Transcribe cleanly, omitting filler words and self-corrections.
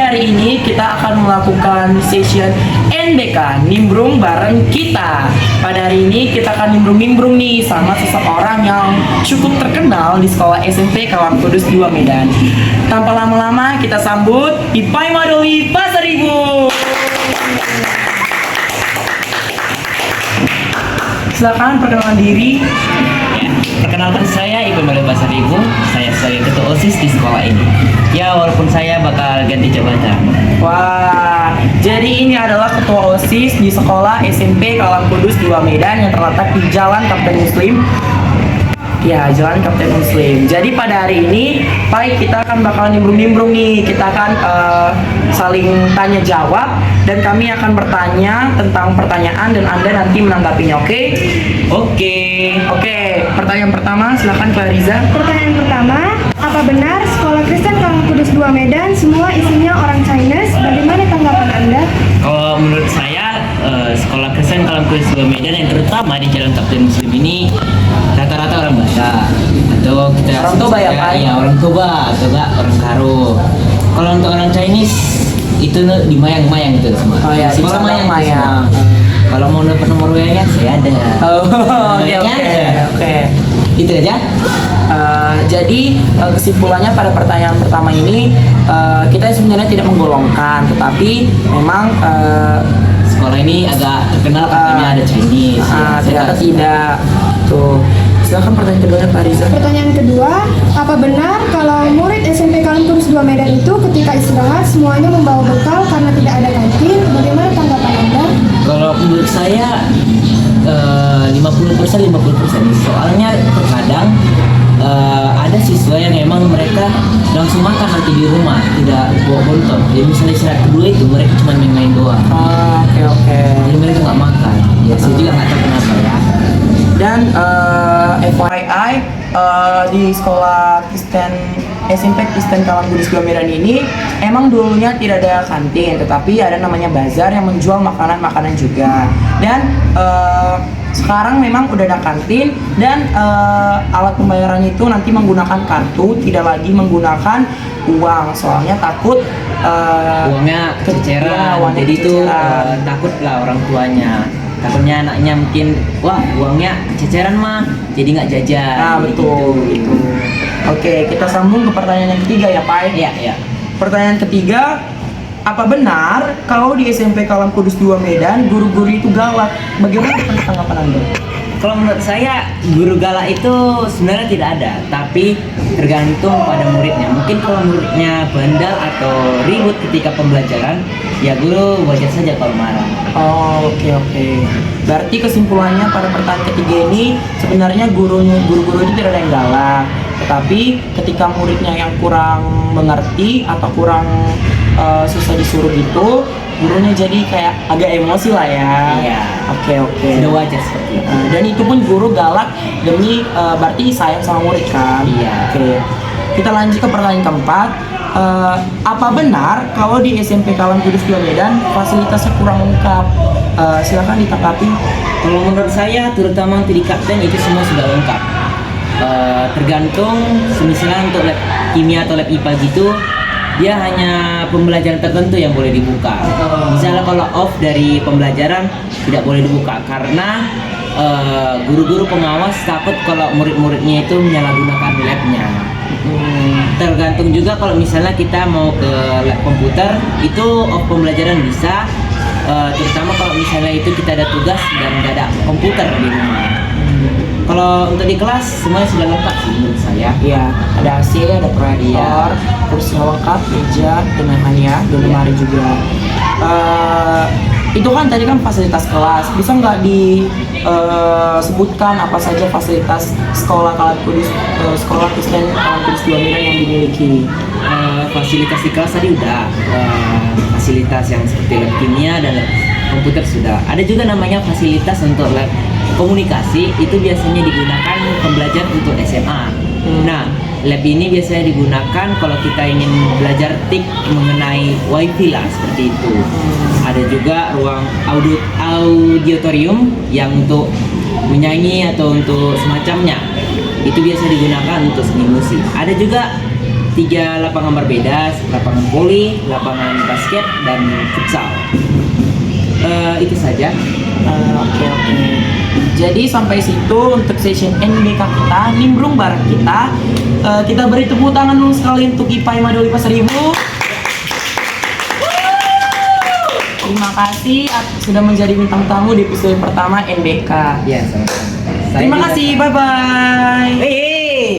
hari ini kita akan melakukan session NBK Nimbrung bareng kita. Pada hari ini kita akan nimbrung-nimbrung nih sama seseorang yang cukup terkenal di sekolah SMP Kalam Kudus 2 Medan. Tanpa lama-lama kita sambut Ipai Madoli Pasaribu. Silakan perkenalan diri. Perkenalkan saya Ibu Madoli Pasaribu. Saya sebagai ketua OSIS di sekolah ini. Ya, walaupun saya bakal ganti jabatan. Wah, jadi ini adalah ketua OSIS di sekolah SMP Kalam Kudus 2 Medan yang terletak di Jalan Kapten Muslim. Ya, Jalan Kapten Muslim. Jadi pada hari ini, Pai, kita akan bakal nimbrung-nimbrung nih. Kita akan saling tanya jawab dan kami akan bertanya tentang pertanyaan dan Anda nanti menanggapinya, oke? Oke. Pertanyaan pertama, silakan Kak Riza. Pertanyaan pertama, apa benar sekolah Kristen Kalam Kudus 2 Medan semua isinya orang Chinese? Bagaimana tanggapan Anda? Kalau menurut saya, sekolah Kristen Kalam Kudus 2 Medan yang terutama di Jalan Kapten Muslim ini rata-rata orang Batak atau kita Orang Toba ya, Pak? Iya, orang Toba atau enggak orang Karo. Kalau untuk orang Chinese itu di Mayang-Mayang itu semua. Oh ya, sekolah di Mayang. Kalau mau dapat nomor WA-nya saya ada. Oke. Itu aja. Jadi kesimpulannya pada pertanyaan pertama ini kita sebenarnya tidak menggolongkan, tetapi memang Sekolah ini agak terkenal katanya ada Chinese. ternyata tidak. Tuh, silakan pertanyaan kedua Pak Riza. Pertanyaan kedua, apa benar kalau murid SMP Kalam Kudus 2 Medan itu ketika istirahat semuanya membawa bekal karena tidak ada kantin? Bagaimana tanggapan Anda? Kalau menurut saya 50% soalnya terkadang ada siswa yang emang mereka langsung makan nanti di rumah, tidak bawa bontong. Jadi misalnya istirahat kedua itu mereka cuma main-main doang. Oke. Jadi mereka nggak makan. Ya saya juga nggak tahu kenapa ya. Dan FYI di sekolah Kristen SMP Kristen Kalam Kudus 2 Medan ini emang dulunya tidak ada kantin, tetapi ada namanya bazar yang menjual makanan-makanan juga. Dan sekarang memang udah ada kantin dan alat pembayarannya itu nanti menggunakan kartu, tidak lagi menggunakan uang. Soalnya takut Uangnya kececeran. Ya, uangnya Jadi itu kececeran. takut lah orang tuanya. Takutnya anaknya mungkin, wah uangnya kececeran mah, jadi nggak jajan. Nah, betul. Gitu. Oke, kita sambung ke pertanyaan yang ketiga ya, Pak. Iya. Pertanyaan ketiga, apa benar kalau di SMP Kalam Kudus 2 Medan guru-guru itu galak? Bagaimana tanggapan Anda? Kalau menurut saya guru galak itu sebenarnya tidak ada, tapi tergantung pada muridnya. Mungkin kalau muridnya bandel atau ribut ketika pembelajaran, ya guru wajar saja kalau marah. Oh, oke. Berarti kesimpulannya pada pertanyaan ketiga ini sebenarnya guru-guru itu tidak ada yang galak, tetapi ketika muridnya yang kurang mengerti atau kurang susah disuruh gitu, gurunya jadi kayak agak emosi lah ya. Iya. Oke. Sudah wajar seperti itu. Dan itu pun guru galak demi berarti sayang sama murid kan. Iya. Oke. Kita lanjut ke pertanyaan keempat. Apa benar kalau di SMP Kalam Kudus 2 Medan fasilitasnya kurang lengkap? Silakan ditanggapi. Kalau menurut saya, terutama untuk di kapten itu semua sudah lengkap. Tergantung, misalnya untuk lab kimia atau lab IPA gitu, dia hanya pembelajaran tertentu yang boleh dibuka. Misalnya kalau off dari pembelajaran tidak boleh dibuka karena guru-guru pengawas takut kalau murid-muridnya itu menyalahgunakan labnya. Tergantung juga kalau misalnya kita mau ke lab komputer itu off pembelajaran bisa, terutama kalau misalnya itu kita ada tugas dan nggak ada komputer di rumah. Kalau untuk di kelas semuanya sudah lengkap sih menurut saya. Iya, ada AC, ada proyektor, kursi lengkap, meja, dan lain-lain ya, dan lemari juga. Itu kan tadi kan fasilitas kelas. Bisa nggak disebutkan apa saja fasilitas sekolah Kalam Kudus, sekolah Kristen Kalam Kudus 2 Medan yang dimiliki? Fasilitas di kelas tadi udah, fasilitas yang seperti lab kimia dan lab komputer sudah. Ada juga namanya fasilitas untuk lab komunikasi, itu biasanya digunakan pembelajaran untuk SMA. Nah, lab ini biasanya digunakan kalau kita ingin belajar TIK mengenai wifi lah, seperti itu. Ada juga ruang auditorium yang untuk menyanyi atau untuk semacamnya. Itu biasa digunakan untuk seni musik. Ada juga 3 lapangan berbeda, lapangan voli, lapangan basket, dan futsal. Itu saja. Oke. Jadi sampai situ untuk session NBK kita, nimbrung bareng kita. Kita beri tepuk tangan dulu sekali untuk IPA Madoli Pasar Ibu. Terima kasih sudah menjadi bintang tamu di episode pertama NBK. Ya, sama-sama. Terima kasih, bye bye.